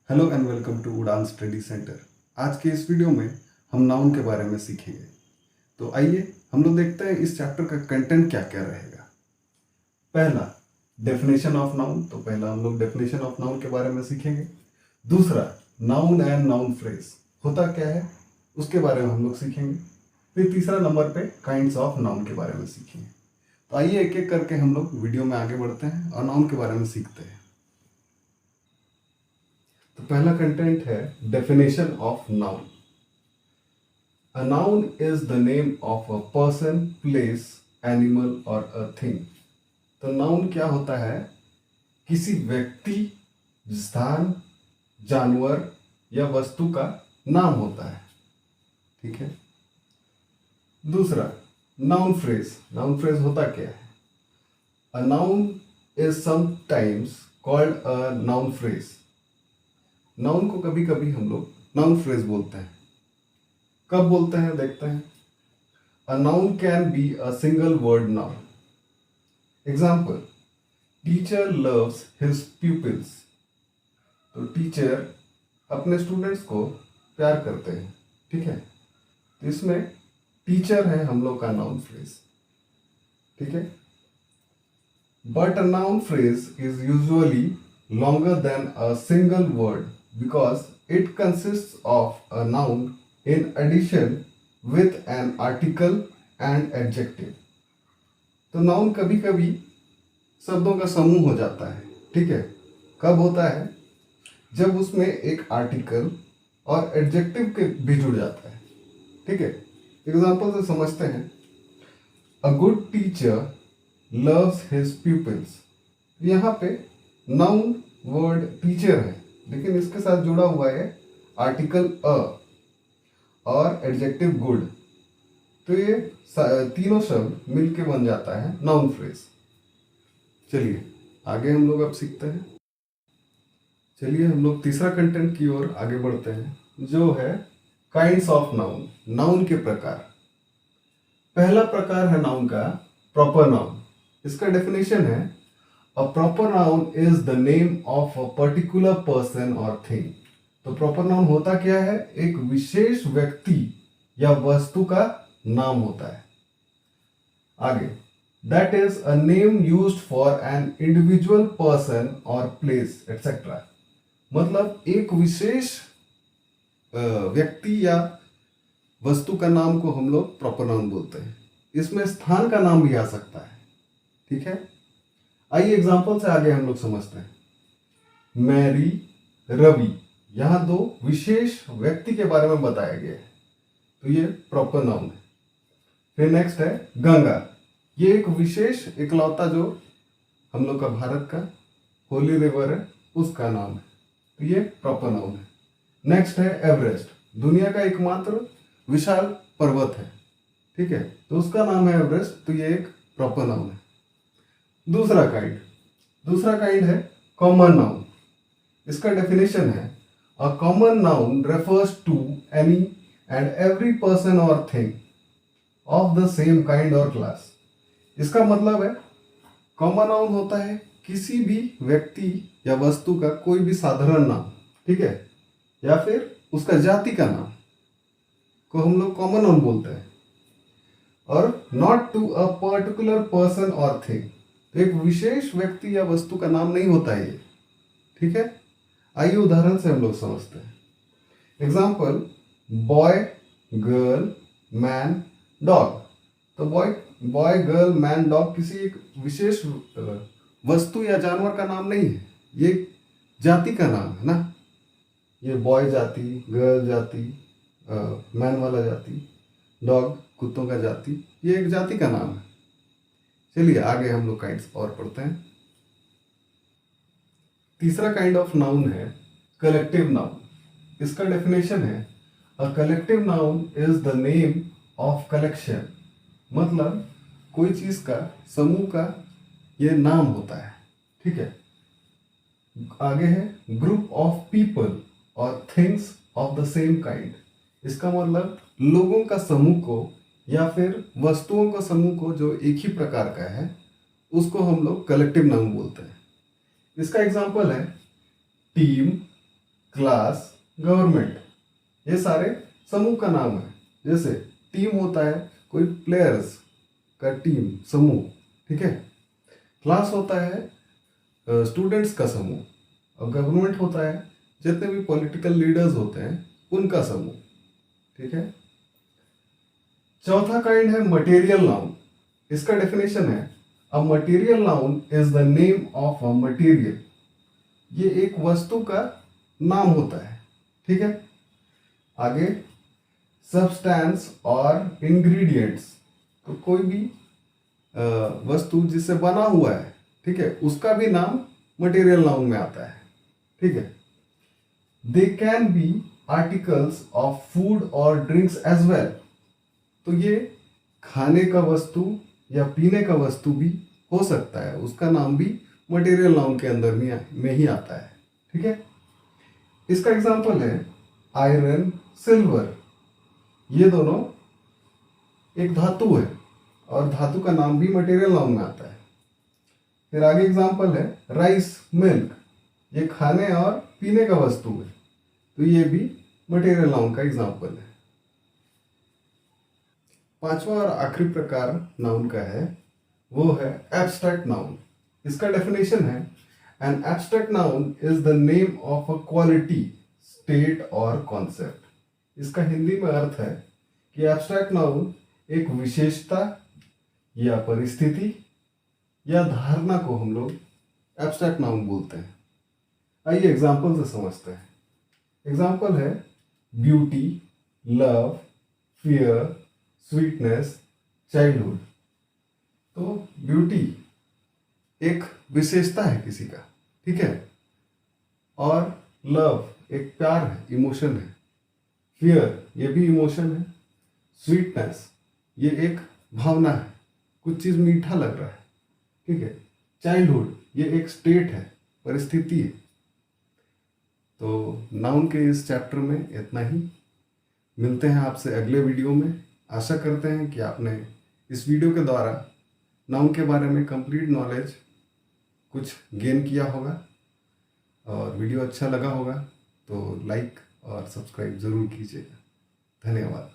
Hello and welcome to उड़ान study centre. आज के इस वीडियो में हम नाउन के बारे में सीखेंगे। तो आइए हम लोग देखते हैं इस चैप्टर का कंटेंट क्या क्या रहेगा। पहला, डेफिनेशन ऑफ नाउन। तो पहला हम लोग डेफिनेशन ऑफ नाउन के बारे में सीखेंगे। दूसरा, नाउन एंड नाउन फ्रेज होता क्या है उसके बारे में हम लोग सीखेंगे। फिर तीसरा नंबर पे काइंड्स ऑफ नाउन के बारे में सीखेंगे। तो आइए एक एक करके हम लोग वीडियो में आगे बढ़ते हैं और नाउन के बारे में सीखते हैं। तो पहला कंटेंट है definition of noun. A noun is the name of a person, place, animal और अ थिंग। तो नाउन क्या होता है? किसी व्यक्ति, स्थान, जानवर या वस्तु का नाम होता है। ठीक है। दूसरा, नाउन फ्रेज। नाउन फ्रेज होता क्या है? A noun is sometimes called a noun phrase. Noun को कभी कभी हम लोग नाउन फ्रेज बोलते हैं। कब बोलते हैं देखते हैं। A noun can be a single word noun. Example, teacher loves his pupils. तो टीचर अपने स्टूडेंट्स को प्यार करते हैं। ठीक है। तो इसमें टीचर है हम लोग का नाउन फ्रेज। ठीक है। But a noun phrase is usually longer than a single word because it consists of a noun in addition with an article and adjective. तो नाउन कभी कभी शब्दों का समूह हो जाता है। ठीक है। कब होता है? जब उसमें एक आर्टिकल और एडजेक्टिव के भी जुड़ जाता है। ठीक है। एग्जाम्पल से समझते हैं। A good teacher loves his pupils. यहाँ पे नाउन वर्ड टीचर है, लेकिन इसके साथ जुड़ा हुआ है आर्टिकल अ और एडजेक्टिव गुड। तो ये तीनों शब्द मिलके बन जाता है नाउन फ्रेज। चलिए आगे हम लोग अब सीखते हैं। चलिए हम लोग तीसरा कंटेंट की ओर आगे बढ़ते हैं, जो है काइंड्स ऑफ नाउन। नाउन के प्रकार। पहला प्रकार है नाउन का प्रॉपर नाउन। इसका डेफिनेशन है A proper noun is the name of a particular person or thing. तो प्रॉपर नाउन होता क्या है? एक विशेष व्यक्ति या वस्तु का नाम होता है। आगे, that is a name used for an individual person or place etc. मतलब एक विशेष व्यक्ति या वस्तु का नाम को हम लोग प्रॉपर नाउन बोलते हैं। इसमें स्थान का नाम भी आ सकता है। ठीक है। आइए एग्जाम्पल से आगे हम लोग समझते हैं। मैरी, रवि, यहां दो विशेष व्यक्ति के बारे में बताया गया है, तो ये प्रॉपर नाउन है। फिर नेक्स्ट है गंगा। ये एक विशेष इकलौता जो हम लोग का भारत का होली रिवर है, उसका नाम है, तो ये प्रॉपर नाउन है। नेक्स्ट है एवरेस्ट। दुनिया का एकमात्र विशाल पर्वत है। ठीक है। तो उसका नाम है एवरेस्ट, तो ये एक प्रॉपर नाउन है। दूसरा काइंड है कॉमन नाउन। इसका डेफिनेशन है a common noun refers to any and every person or thing of the same kind or class. इसका मतलब है कॉमन नाउन होता है किसी भी व्यक्ति या वस्तु का कोई भी साधारण नाम। ठीक है। या फिर उसका जाति का नाम को हम लोग कॉमन नाउन बोलते हैं, और not to a particular person or thing. एक विशेष व्यक्ति या वस्तु का नाम नहीं होता है ये। ठीक है। आइए उदाहरण से हम लोग समझते हैं। Example, boy, girl, man, dog. तो बॉय गर्ल मैन डॉग किसी एक विशेष वस्तु या जानवर का नाम नहीं है, ये जाति का नाम है ना। ये बॉय जाति, गर्ल जाति, मैन वाला जाति, डॉग कुत्तों का जाति, ये एक जाति का नाम है। चलिए आगे हम लोग काइंड्स और पढ़ते हैं। तीसरा काइंड ऑफ नाउन है कलेक्टिव नाउन। इसका डेफिनेशन है a collective noun is the name of collection. मतलब कोई चीज का, समूह का ये नाम होता है। ठीक है। आगे है ग्रुप ऑफ पीपल और things of the same kind. इसका मतलब लोगों का समूह को या फिर वस्तुओं का समूह को जो एक ही प्रकार का है, उसको हम लोग कलेक्टिव नाउन बोलते हैं। इसका एग्जाम्पल है टीम, क्लास, गवर्नमेंट, ये सारे समूह का नाम है। जैसे टीम होता है कोई प्लेयर्स का टीम, समूह, ठीक है। क्लास होता है स्टूडेंट्स का समूह, और गवर्नमेंट होता है जितने भी पॉलिटिकल लीडर्स होते हैं उनका समूह, ठीक है। चौथा काइंड है मटेरियल नाउन। इसका डेफिनेशन है a material noun is the name of a material. ये एक वस्तु का नाम होता है, ठीक है। आगे सब्सटेंस और इंग्रेडिएंट्स, तो कोई भी वस्तु जिससे बना हुआ है, ठीक है, उसका भी नाम मटेरियल नाउन में आता है, ठीक है। They can be articles of food और ड्रिंक्स एज वेल। तो ये खाने का वस्तु या पीने का वस्तु भी हो सकता है, उसका नाम भी मटेरियल नाउन के अंदर में ही आता है, ठीक है। इसका एग्जांपल है आयरन, सिल्वर। ये दोनों एक धातु है और धातु का नाम भी मटेरियल नाउन में आता है। फिर आगे एग्जांपल है राइस, मिल्क। ये खाने और पीने का वस्तु है, तो ये भी मटेरियल नाउन का एग्जांपल है। पांचवा और आखिरी प्रकार नाउन का है, वो है एब्स्ट्रैक्ट नाउन। इसका डेफिनेशन है an abstract noun is the name of a quality, state और कॉन्सेप्ट। इसका हिंदी में अर्थ है कि एब्स्ट्रैक्ट नाउन एक विशेषता या परिस्थिति या धारणा को हम लोग एब्स्ट्रैक्ट नाउन बोलते हैं। आइए एग्जाम्पल से समझते हैं। एग्जाम्पल है beauty, love, fear, sweetness, childhood. तो ब्यूटी एक विशेषता है किसी का, ठीक है, और लव एक प्यार है, इमोशन है। फियर ये भी इमोशन है। स्वीटनेस ये एक भावना है, कुछ चीज़ मीठा लग रहा है, ठीक है। चाइल्डहुड ये एक स्टेट है, परिस्थिति है। तो नाउन के इस चैप्टर में इतना ही। मिलते हैं आपसे अगले वीडियो में। आशा करते हैं कि आपने इस वीडियो के द्वारा नाउन के बारे में कंप्लीट नॉलेज कुछ गेन किया होगा, और वीडियो अच्छा लगा होगा तो लाइक और सब्सक्राइब ज़रूर कीजिएगा। धन्यवाद।